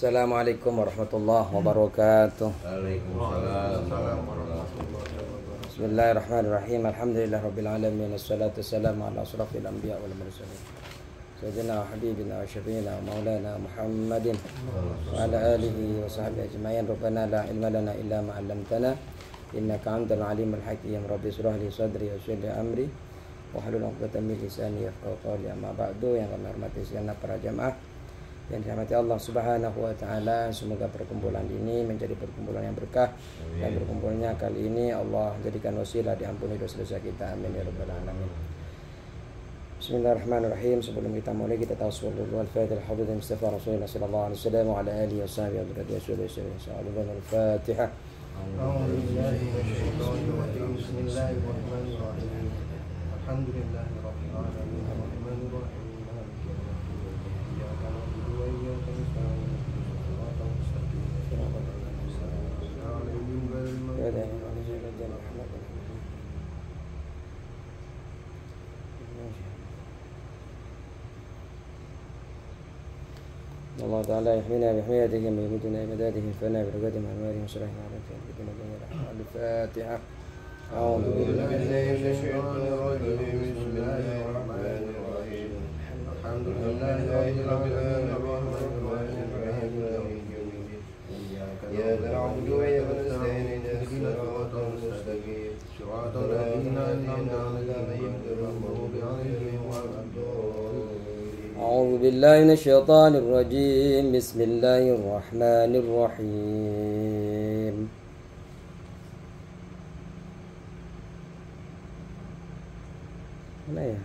Assalamualaikum warahmatullahi wabarakatuh. Waalaikumsalam warahmatullahi wabarakatuh. Bismillahirrahmanirrahim. Alhamdulillahirabbil alamin. Wassalatu wassalamu ala asrofil anbiya wal mursalin. Sayyidina wa habibina wa syafiina wa maulana Muhammadin wa ala alihi wa sahbihi ajma'in. Rabbana la ilma lana illa ma 'allamtana innaka antal alimul hakim. Rabbi shrah li sadri wa yassir li amri wahlul 'uqdatam min lisani yafqahu qawli. Amma ba'du, yang kami hormati sekalian para jamaah yang dirahmati Allah Subhanahu wa taala, semoga perkumpulan ini menjadi perkumpulan yang berkah. Amin. Dan perkumpulannya kali ini Allah jadikan wasilah diampuni dosa-dosa kita. Amin ya rabbal alamin. Bismillahirrahmanirrahim. Sebelum kita mulai, kita tahu dulu al-Fatihah hadits Mustafa Rasulullah sallallahu alaihi wasallam wa ala alihi washabihi wa sallam. Al-Fatihah. A'udzubillahi minasyaitonir rajim. Bismillahirrahmanirrahim. Alhamdulillahirabbil alamin. Arrahmanir rahim. Allah Ta'ala yahmina bihmiyatihi wa yumiduna ibadatihi fana birugati ma'amarihi wa salahina ala fiyatidina al-Fatihah. A'udhu billahi minasyaitonir rajim. Bismillahirrahmanirrahim. Alhamdulillahi rabbil alamin. إياك نعبد وإياك نستعين اهدنا الصراط المستقيم صراط الذين أنعمت عليهم غير المغضوب عليهم ولا الضالين. أعوذ بالله من الشيطان الرجيم. بسم الله الرحمن الرحيم. mana ya?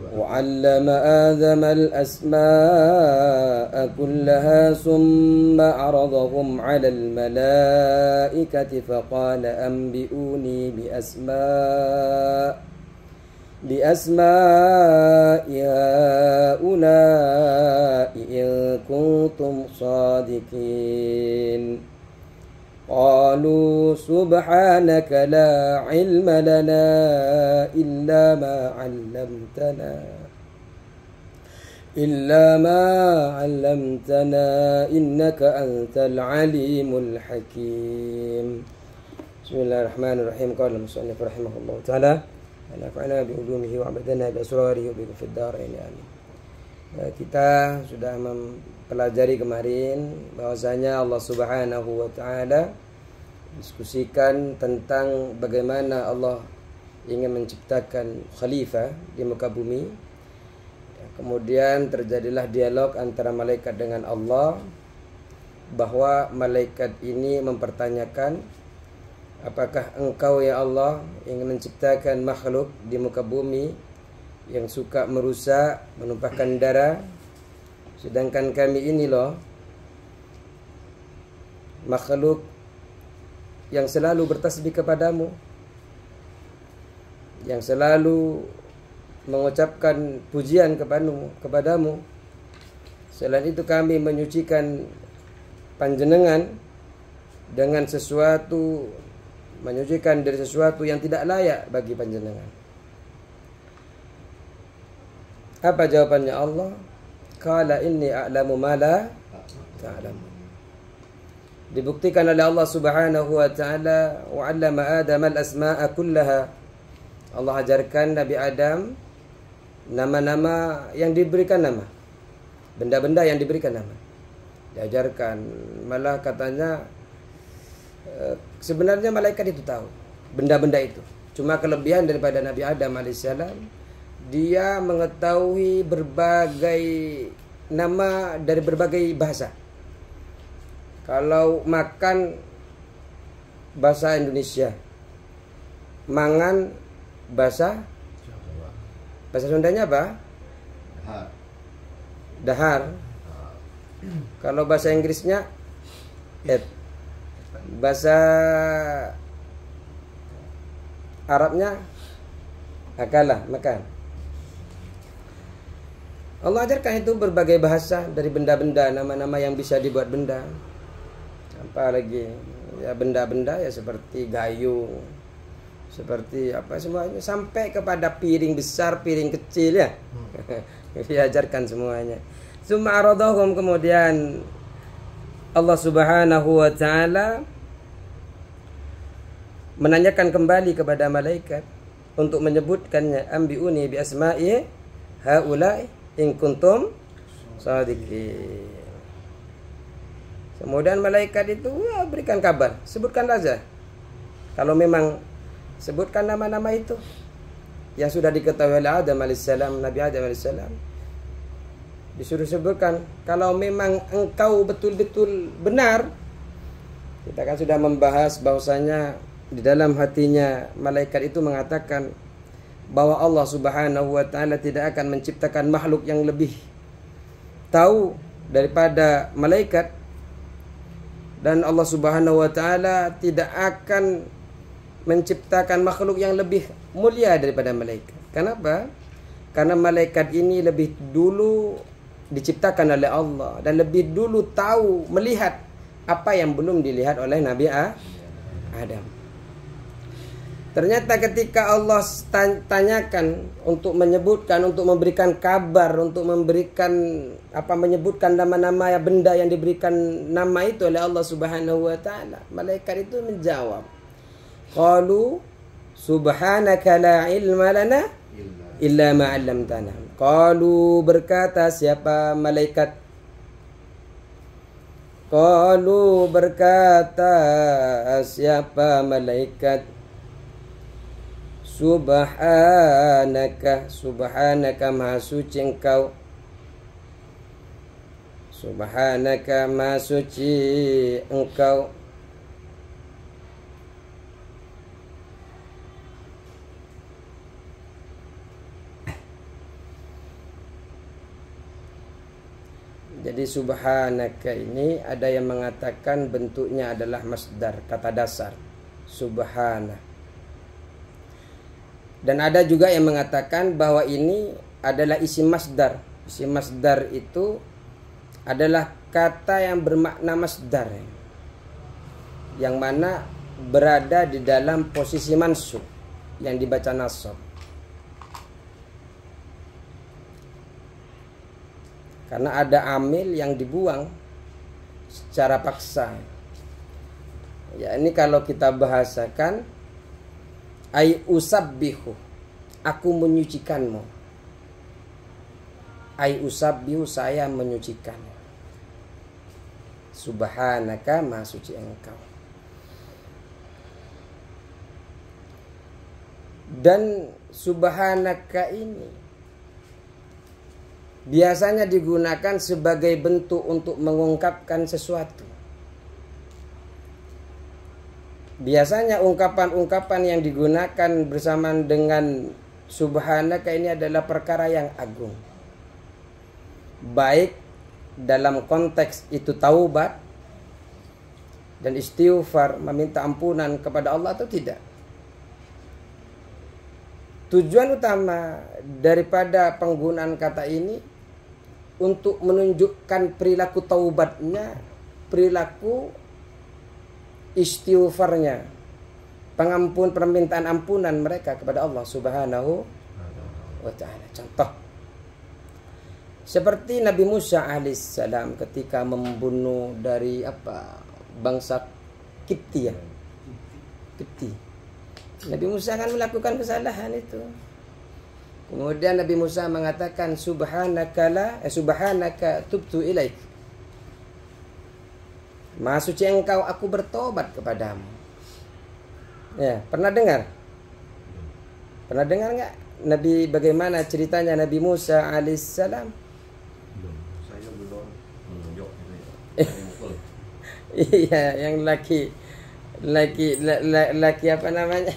وعلم آدم الأسماء كلها ثم عرضهم على الملائكة فقال أنبئوني بأسماء هؤلاء إن كنتم صادقين. قالوا سبحانك لا علم لنا إلا ما علمتنا إنك أنت العليم الحكيم. بسم الله الرحمن الرحيم. قال المصنف رحمه الله تعالى ونفعنا بعلومه وعبدنا بأسراره وبكم في الدارين آمين. Kita sudah mempelajari kemarin bahwasanya Allah Subhanahu wa taala diskusikan tentang bagaimana Allah ingin menciptakan khalifah di muka bumi. Kemudian terjadilah dialog antara malaikat dengan Allah, bahwa malaikat ini mempertanyakan, apakah engkau ya Allah ingin menciptakan makhluk di muka bumi yang suka merusak, menumpahkan darah, sedangkan kami ini loh makhluk yang selalu bertasbih kepadamu, yang selalu mengucapkan pujian kepadamu. Selain itu kami menyucikan panjenengan dengan sesuatu, menyucikan dari sesuatu yang tidak layak bagi panjenengan. Apa jawabannya Allah? Qala inni a'lamu ma la ta'lamu. Dibuktikan oleh Allah Subhanahu wa taala, wa 'allama Adam al-asma'a kullaha. Allah ajarkan Nabi Adam nama-nama yang diberikan nama, benda-benda yang diberikan nama. Diajarkan, malah katanya sebenarnya malaikat itu tahu benda-benda itu. Cuma kelebihan daripada Nabi Adam alaihissalam, dia mengetahui berbagai nama dari berbagai bahasa. Kalau makan bahasa Indonesia, mangan bahasa Sundanya apa? Dahar. Kalau bahasa Inggrisnya bahasa Arabnya akalah, makan. Allah ajarkan itu berbagai bahasa dari benda-benda, nama-nama yang bisa dibuat benda. Apa lagi? Ya benda-benda ya seperti gayung, seperti apa semuanya, sampai kepada piring besar, piring kecil ya. Diajarkan semuanya. Summa aradahum, kemudian Allah Subhanahu wa taala menanyakan kembali kepada malaikat untuk menyebutkannya, ambiuni bi asma'i haula'i in kuntum shadiqin. Kemudian malaikat itu berikan kabar, sebutkan saja. Kalau memang sebutkan nama-nama itu yang sudah diketahui oleh Adam alaihissalam, Nabi Adam alaihissalam, disuruh sebutkan. Kalau memang engkau betul-betul benar, kita kan sudah membahas bahwasanya di dalam hatinya malaikat itu mengatakan bahwa Allah Subhanahu wa taala tidak akan menciptakan makhluk yang lebih tahu daripada malaikat, dan Allah Subhanahu wa taala tidak akan menciptakan makhluk yang lebih mulia daripada malaikat. Kenapa? Karena malaikat ini lebih dulu diciptakan oleh Allah dan lebih dulu tahu, melihat apa yang belum dilihat oleh Nabi Adam. Ternyata ketika Allah tanyakan untuk menyebutkan, untuk memberikan kabar, untuk memberikan menyebutkan nama-nama benda yang diberikan nama itu oleh Allah Subhanahu wa taala, malaikat itu menjawab, qalu subhanaka la ilma lana illa ma 'allamtana. Qalu, berkata siapa malaikat? Qalu, berkata siapa malaikat? Subhanaka, subhanaka maha suci engkau. Subhanaka maha suci engkau. Jadi subhanaka ini ada yang mengatakan bentuknya adalah masdar, kata dasar, subhana. Dan ada juga yang mengatakan bahwa ini adalah isim masdar. Isim masdar itu adalah kata yang bermakna masdar, yang mana berada di dalam posisi mansub yang dibaca nasab. Karena ada amil yang dibuang secara paksa. Ya, ini kalau kita bahasakan, ai usabbihu, aku menyucikanmu. Ai usabbihu, saya menyucikan. Subhanaka, maha suci engkau. Dan subhanaka ini biasanya digunakan sebagai bentuk untuk mengungkapkan sesuatu. Biasanya ungkapan-ungkapan yang digunakan bersamaan dengan subhanaka ini adalah perkara yang agung. Baik dalam konteks itu taubat dan istighfar, meminta ampunan kepada Allah atau tidak. Tujuan utama daripada penggunaan kata ini untuk menunjukkan perilaku taubatnya, perilaku istighfarnya, permintaan ampunan mereka kepada Allah Subhanahu wa ta'ala. Contoh seperti Nabi Musa alaihissalam ketika membunuh dari bangsa Kipti ya. Kipti. Nabi Musa kan melakukan kesalahan itu. Kemudian Nabi Musa mengatakan subhanaka tubtu ilaik. Maha suci engkau, aku bertobat kepadamu. Ya, pernah dengar? Pernah dengar enggak Nabi bagaimana ceritanya Nabi Musa alaihissalam? Saya belum menunjuk gitu ya. Iya, yang laki apa namanya?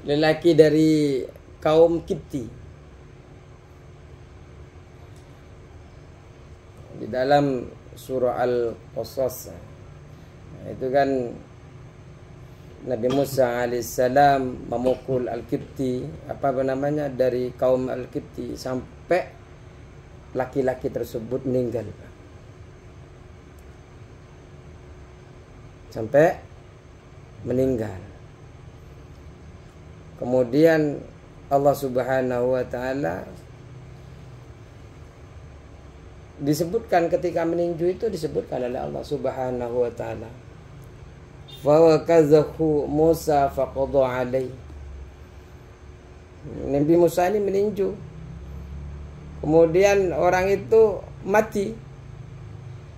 Lelaki dari kaum Kipti. Di dalam surah Al-Qasas itu kan Nabi Musa alaihissalam memukul Al-Kipti, dari kaum Al-Kipti sampai laki-laki tersebut meninggal. Sampai meninggal. Kemudian Allah Subhanahu wa ta'ala disebutkan ketika meninju itu disebutkan oleh Allah Subhanahu wa taala. Fa wakazahu Musa faqada alaihi. Nabi Musa ini meninju. Kemudian orang itu mati.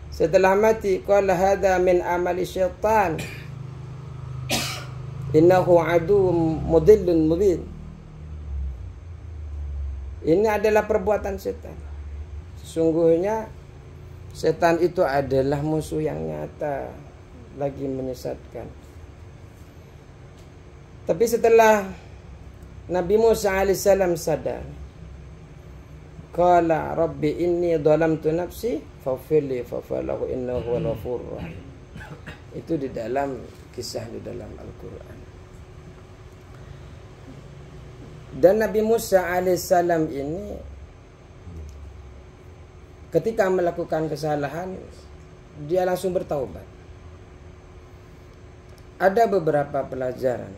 Setelah mati, qala hadza min amali syaitan. Innahu aduwwun mudillun mubin. Ini adalah perbuatan setan. Sesungguhnya setan itu adalah musuh yang nyata, lagi menyesatkan. Tapi setelah Nabi Musa alaihissalam sadar, qala rabbi inni dhalamtu nafsi faghfirli faghfarahu innahu huwal ghafurur rahim. Itu di dalam kisah di dalam Al-Qur'an. Dan Nabi Musa alaihissalam ini ketika melakukan kesalahan, dia langsung bertaubat. Ada beberapa pelajaran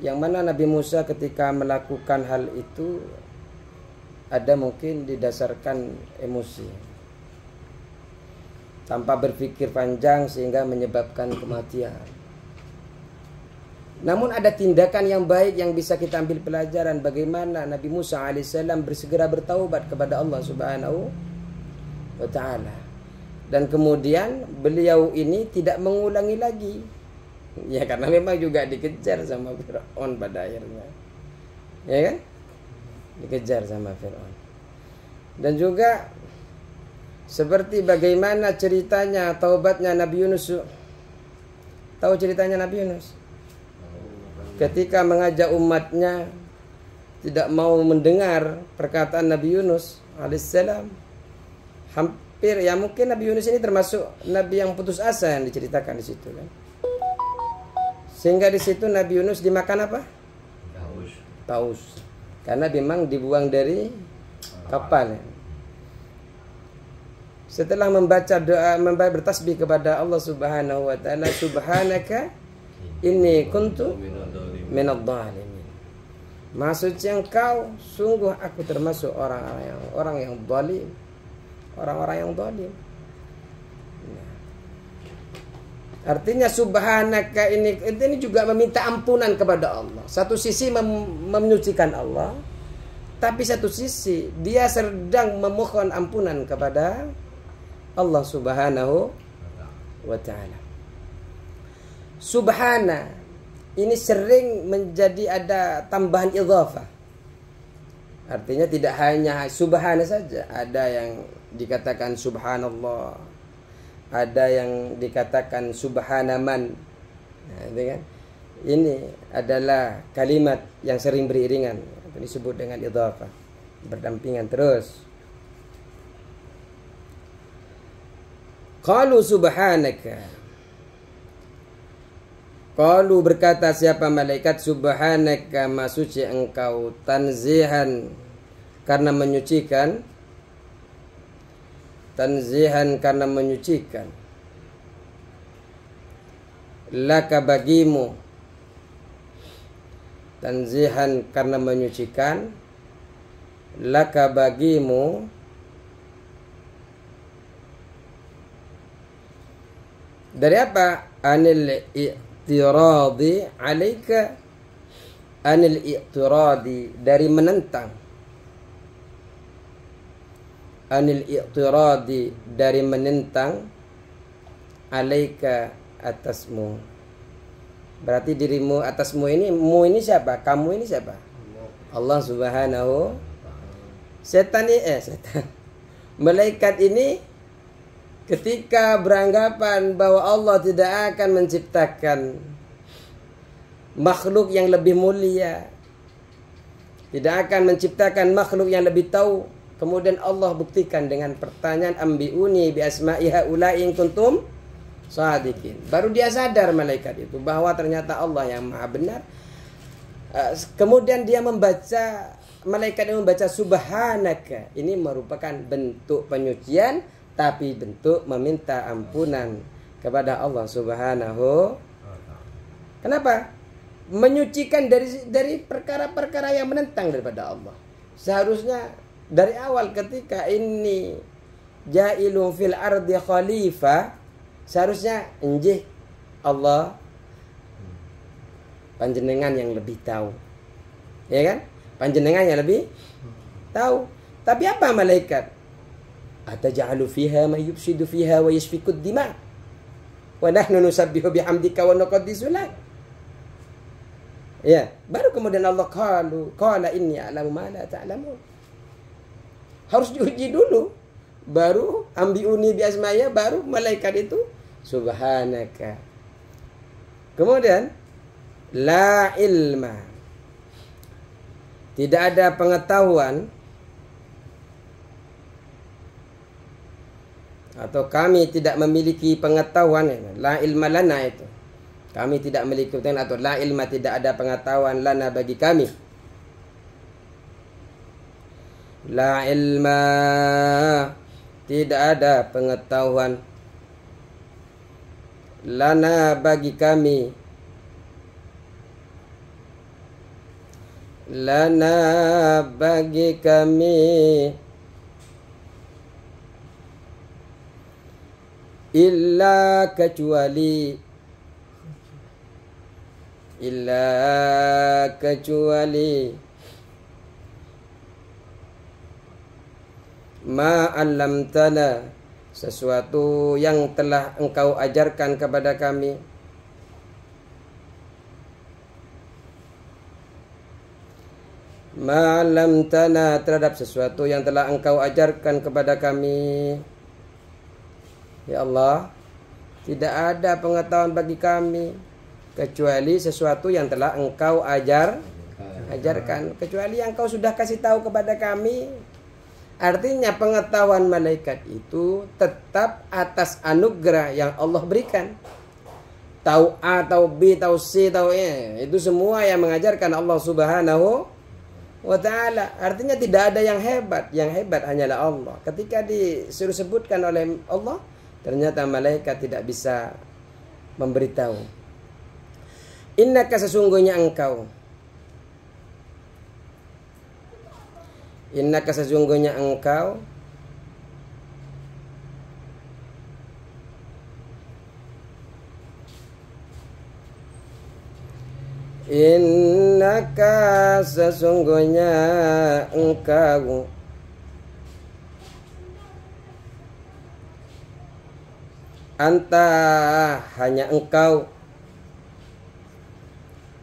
yang mana Nabi Musa ketika melakukan hal itu ada mungkin didasarkan emosi, tanpa berpikir panjang sehingga menyebabkan kematian. Namun ada tindakan yang baik yang bisa kita ambil pelajaran bagaimana Nabi Musa alaihissalam bersegera bertaubat kepada Allah Subhanahu wa taala. Dan kemudian beliau ini tidak mengulangi lagi. Ya karena memang juga dikejar sama Fir'aun pada akhirnya. Ya kan? Dikejar sama Fir'aun. Dan juga seperti bagaimana ceritanya taubatnya Nabi Yunus. Tahu ceritanya Nabi Yunus? Ketika mengajak umatnya tidak mau mendengar perkataan Nabi Yunus alaihissalam, hampir ya mungkin Nabi Yunus ini termasuk Nabi yang putus asa yang diceritakan di situ kan. Sehingga di situ Nabi Yunus dimakan apa? Paus. Karena memang dibuang dari kapal. Setelah membaca doa, bertasbih kepada Allah Subhanahu wa taala, subhanaka inni kuntu minadh-dhalimin. Maha suci Engkau, sungguh aku termasuk orang yang zalim. Orang-orang yang zalim. Artinya subhanaka ini juga meminta ampunan kepada Allah. Satu sisi menyucikan Allah, tapi satu sisi dia sedang memohon ampunan kepada Allah Subhanahu wa taala. Subhana ini sering menjadi ada tambahan idhafah. Artinya tidak hanya subhana saja, ada yang dikatakan subhanallah, ada yang dikatakan subhanaman. Nah, itu kan? Ini adalah kalimat yang sering beriringan, disebut dengan idhafah, berdampingan terus. Qalu subhanaka. Qalu berkata siapa malaikat, subhanaka maha suci Engkau, tanzihan karena menyucikan, tanzihan karena menyucikan, laka bagimu, tanzihan karena menyucikan, laka bagimu, dari apa? Anil i'tiradi alaika, anil i'tiradi dari menentang, anil i'tiradi dari menentang, alaika atasmu. Berarti dirimu, atasmu ini, mu ini siapa? Kamu ini siapa? Allah Subhanahu. Setan malaikat ini ketika beranggapan bahwa Allah tidak akan menciptakan makhluk yang lebih mulia, tidak akan menciptakan makhluk yang lebih tahu, kemudian Allah buktikan dengan pertanyaan ambiuni bi asma'i haula'i in kuntum shadiqin. Baru dia sadar malaikat itu bahwa ternyata Allah yang maha benar. Kemudian dia membaca, malaikat yang membaca subhanaka, ini merupakan bentuk penyucian tapi bentuk meminta ampunan kepada Allah Subhanahu. Kenapa? Menyucikan dari perkara-perkara yang menentang daripada Allah. Seharusnya Dari awal ketika ini jailun fil ardi khalifah, seharusnya enjih Allah panjenengan yang lebih tahu. Ya kan? Panjenengan yang lebih tahu. Tapi apa malaikat? Ataj'alu fiha ma yufsidu fiha wa yasfikud dima. Wa nahnu nusabbihu bihamdika wa nuqaddisu lak. Ya, baru kemudian Allah qala inni a'lamu ma la ta'lamun. Harus diuji dulu. Baru ambiuni bi asmaya, baru malaikat itu subhanaka. Kemudian la ilma. Tidak ada pengetahuan atau kami tidak memiliki pengetahuan. La ilma lana itu. Kami tidak memiliki pengetahuan atau la ilma, tidak ada pengetahuan lana bagi kami. La ilma, tidak ada pengetahuan lana bagi kami. Lana bagi kami illa kecuali ma 'allamtana, sesuatu yang telah engkau ajarkan kepada kami. Ma 'allamtana, terhadap sesuatu yang telah engkau ajarkan kepada kami. Ya Allah, tidak ada pengetahuan bagi kami kecuali sesuatu yang telah engkau ajarkan, kecuali yang engkau sudah kasih tahu kepada kami. Artinya pengetahuan malaikat itu tetap atas anugerah yang Allah berikan. Tahu A, tahu B, tahu C, tahu E, itu semua yang mengajarkan Allah Subhanahu wa ta'ala. Artinya tidak ada yang hebat. Yang hebat hanyalah Allah. Ketika disuruh sebutkan oleh Allah, ternyata malaikat tidak bisa memberitahu. Innaka, sesungguhnya engkau. Innaka, sesungguhnya engkau. Innaka, sesungguhnya engkau. Anta, hanya engkau.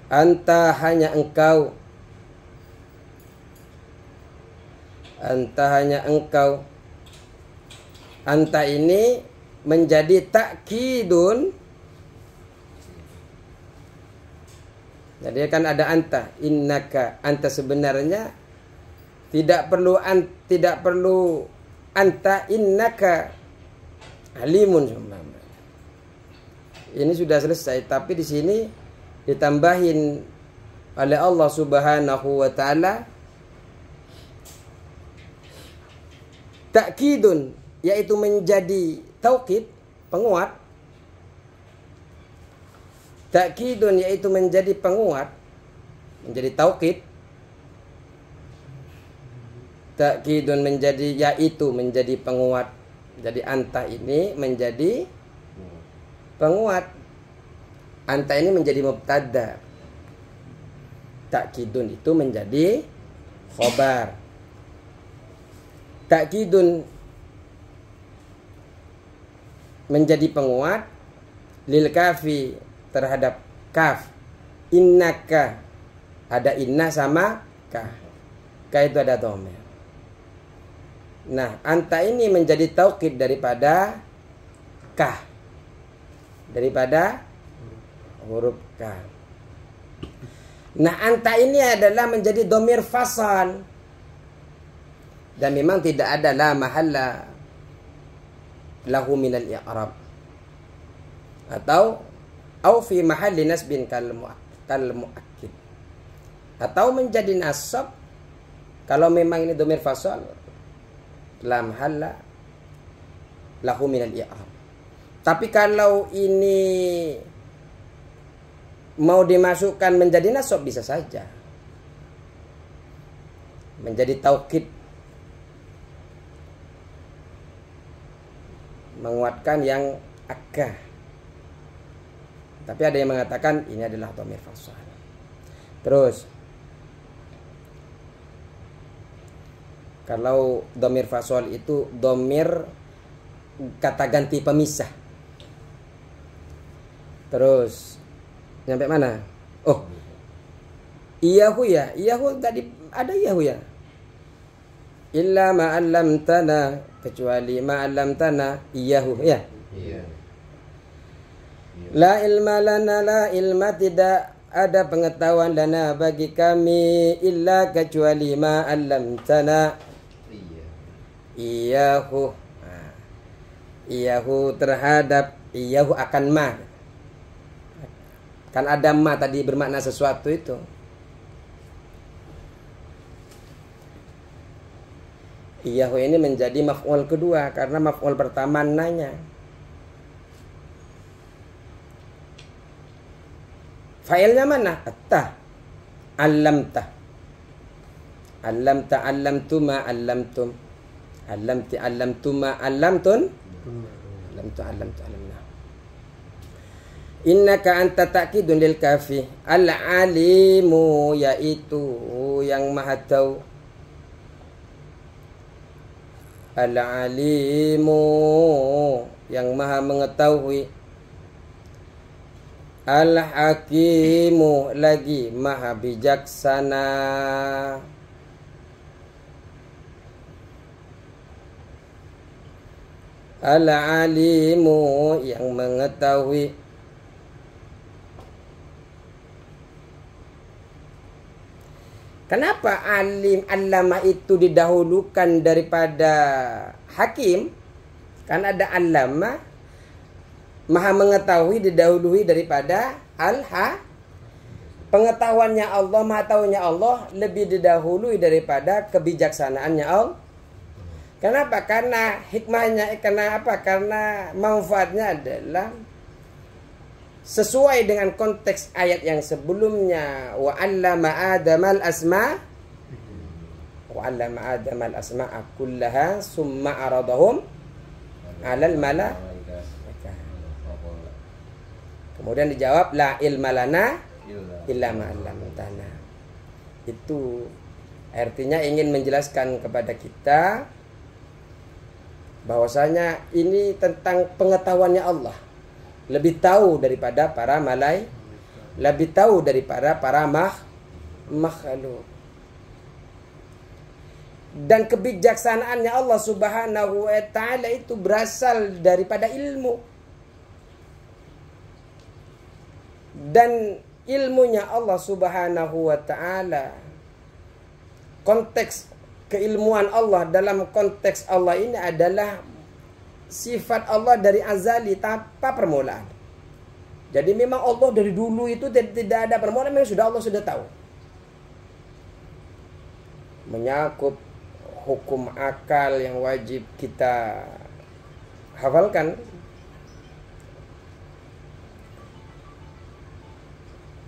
Anta, hanya engkau. Anta, hanya engkau. Anta ini menjadi takkidun. Jadi kan ada anta, innaka, anta sebenarnya tidak perlu anta, innaka alimun. Ini sudah selesai, tapi di sini ditambahin oleh Allah Subhanahu wa ta'ala takkidun, yaitu menjadi taukid, penguat. Takkidun, yaitu menjadi penguat, menjadi taukid. Takkidun menjadi, yaitu menjadi penguat. Jadi anta ini menjadi penguat. Anta ini menjadi mubtada. Takkidun itu menjadi khobar. Takkidun menjadi penguat lil kafi, terhadap kaf. Innaka, ada inna sama ka. Ka itu ada dhamir. Nah, anta ini menjadi taukid daripada ka, daripada huruf ka. Nah, anta ini adalah menjadi dhamir fasal, dan memang tidak ada la mahalla lahu minal i'rab, atau fi mahalli nasbin kal muakkid, atau menjadi nasab kalau memang ini dhamir fasal, la mahalla lahu minal i'rab. Tapi kalau ini mau dimasukkan menjadi nasab, bisa saja menjadi taukid menguatkan yang akka. Tapi ada yang mengatakan ini adalah dhamir fasal. Terus kalau dhamir fasal itu dhamir kata ganti pemisah. Terus nyampe mana? Oh, iyahu ya, iyahu tadi ada iyahu ya. Illa ma'allamtana, kecuali ma'allamtana iyahu ya. Iya. La ilma lana, la ilma, tidak ada pengetahuan lana bagi kami illa kecuali ma'allamtana iyahu. Iyahu terhadap iyahu akan ma. Kan ada ma tadi bermakna sesuatu itu. Iyahu ini menjadi maf'ul kedua karena maf'ul pertama nanya. Fa'ilnya mana? Atta. Allamta. Allamta, allamtu ma allamtum. Allamti, allamtuma, allamtun. Allamtu, allamtu, allamna. Innaka anta ta'kidun lil kafi. Al-alimu, yaitu yang maha tahu. Al-alimu, yang maha mengetahui. Al-hakimu, lagi maha bijaksana. Al-alimu, yang mengetahui. Kenapa alim, allama itu didahulukan daripada hakim? Kan ada allama, maha mengetahui, didahului daripada al-ha. Pengetahuannya Allah, maha tahunya Allah lebih didahului daripada kebijaksanaannya Allah. Kenapa? Karena hikmahnya, karena apa? Karena manfaatnya adalah sesuai dengan konteks ayat yang sebelumnya. Wa 'allama Adamal asma, wa 'allama Adamal asma'a kullaha summa aradahum 'alal malaikah. Kemudian dijawab la ilma lana illa ma 'allamtana. Itu artinya ingin menjelaskan kepada kita bahwasanya ini tentang pengetahuannya Allah. Lebih tahu daripada para malaikat, lebih tahu daripada para makhluk. Dan kebijaksanaannya Allah Subhanahu wa taala itu berasal daripada ilmu. Dan ilmunya Allah Subhanahu wa taala, konteks keilmuan Allah dalam konteks Allah ini adalah sifat Allah dari azali tanpa permulaan. Jadi memang Allah dari dulu itu tidak ada permulaan, memang Allah sudah tahu. Menyakup hukum akal yang wajib kita hafalkan.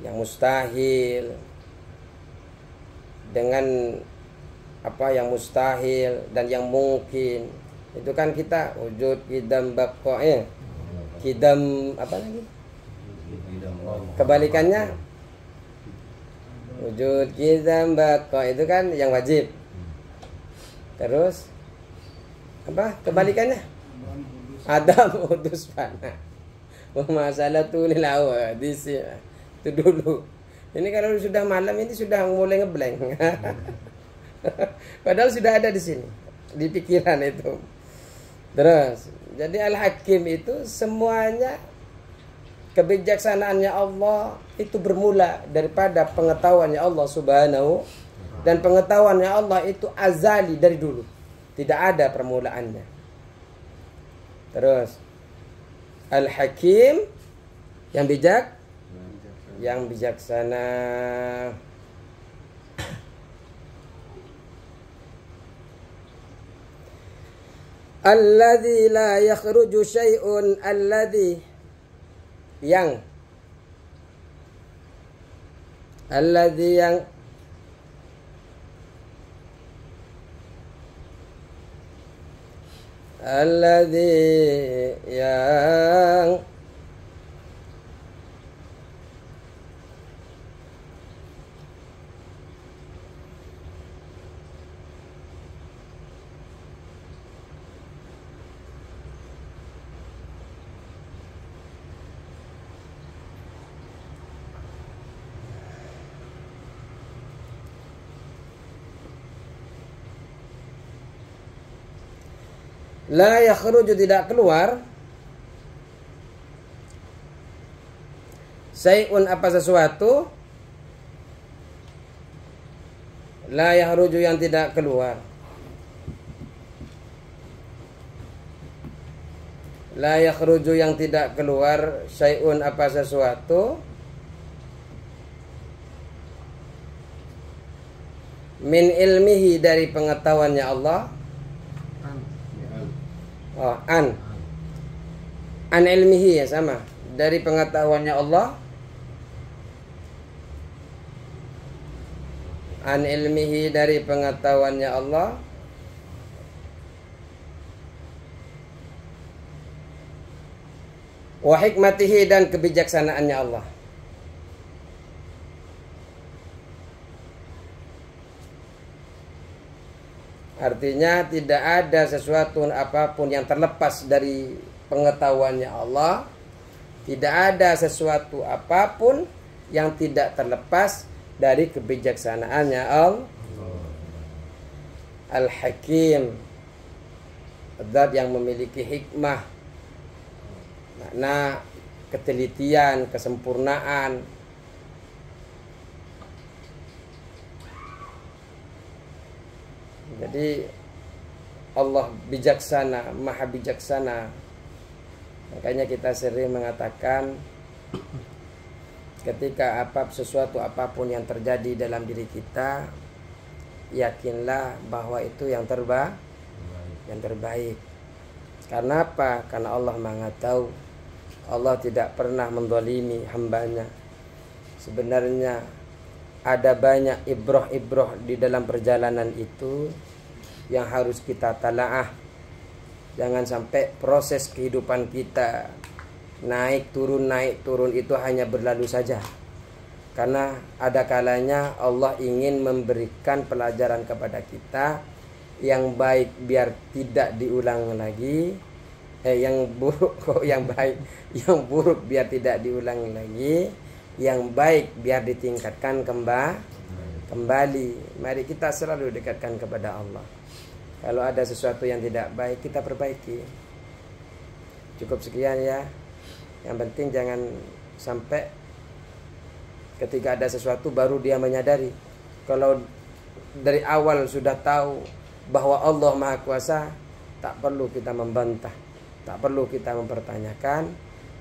Yang mustahil dengan apa yang mustahil dan yang mungkin itu kan kita wujud kidam baqa kidam apa lagi kebalikannya wujud kidam baqa itu kan yang wajib. Terus apa kebalikannya? Adam udus fana masalah tulil awadis itu dulu. Ini kalau sudah malam ini sudah mulai ngeblank. Padahal sudah ada di sini, di pikiran itu. Terus, jadi Al-Hakim itu semuanya kebijaksanaannya Allah itu bermula daripada pengetahuannya Allah Subhanahu, dan pengetahuannya Allah itu azali dari dulu, tidak ada permulaannya. Terus, Al-Hakim yang bijak, yang bijaksana. Alladzi la yakhruju syai'un, alladzi yang alladzi yang la yakhruju tidak keluar syai'un apa sesuatu la yakhruju yang tidak keluar la yakhruju yang tidak keluar syai'un apa sesuatu min ilmihi dari pengetahuannya Allah. Oh, an ilmihi ya sama dari pengetahuannya Allah. An ilmihi dari pengetahuannya Allah. Wa hikmatihi dan kebijaksanaannya Allah. Artinya tidak ada sesuatu apapun yang terlepas dari pengetahuannya Allah. Tidak ada sesuatu apapun yang tidak terlepas dari kebijaksanaannya Allah. Al-Hakim, zat yang memiliki hikmah, makna ketelitian, kesempurnaan. Jadi Allah bijaksana, maha bijaksana. Makanya kita sering mengatakan ketika sesuatu apapun yang terjadi dalam diri kita, yakinlah bahwa itu yang terbaik. Karena apa? Karena Allah Maha Tahu. Allah tidak pernah menzalimi hambanya. Sebenarnya ada banyak ibrah-ibrah di dalam perjalanan itu yang harus kita talaah. Jangan sampai proses kehidupan kita naik turun itu hanya berlalu saja. Karena ada kalanya Allah ingin memberikan pelajaran kepada kita yang baik biar tidak diulang lagi. Yang buruk biar tidak diulang lagi. Yang baik biar ditingkatkan kembali. Mari kita selalu dekatkan kepada Allah. Kalau ada sesuatu yang tidak baik, kita perbaiki. Cukup sekian ya. Yang penting jangan sampai ketika ada sesuatu baru dia menyadari. Kalau dari awal sudah tahu bahwa Allah Maha Kuasa, tak perlu kita membantah, tak perlu kita mempertanyakan,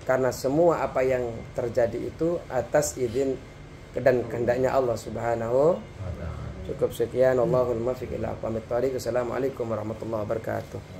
karena semua apa yang terjadi itu atas izin dan kehendaknya Allah Subhanahu. Cukup sekian. Allahul muwaffiq ila aqwamit thoriq. Assalamualaikum warahmatullahi wabarakatuh.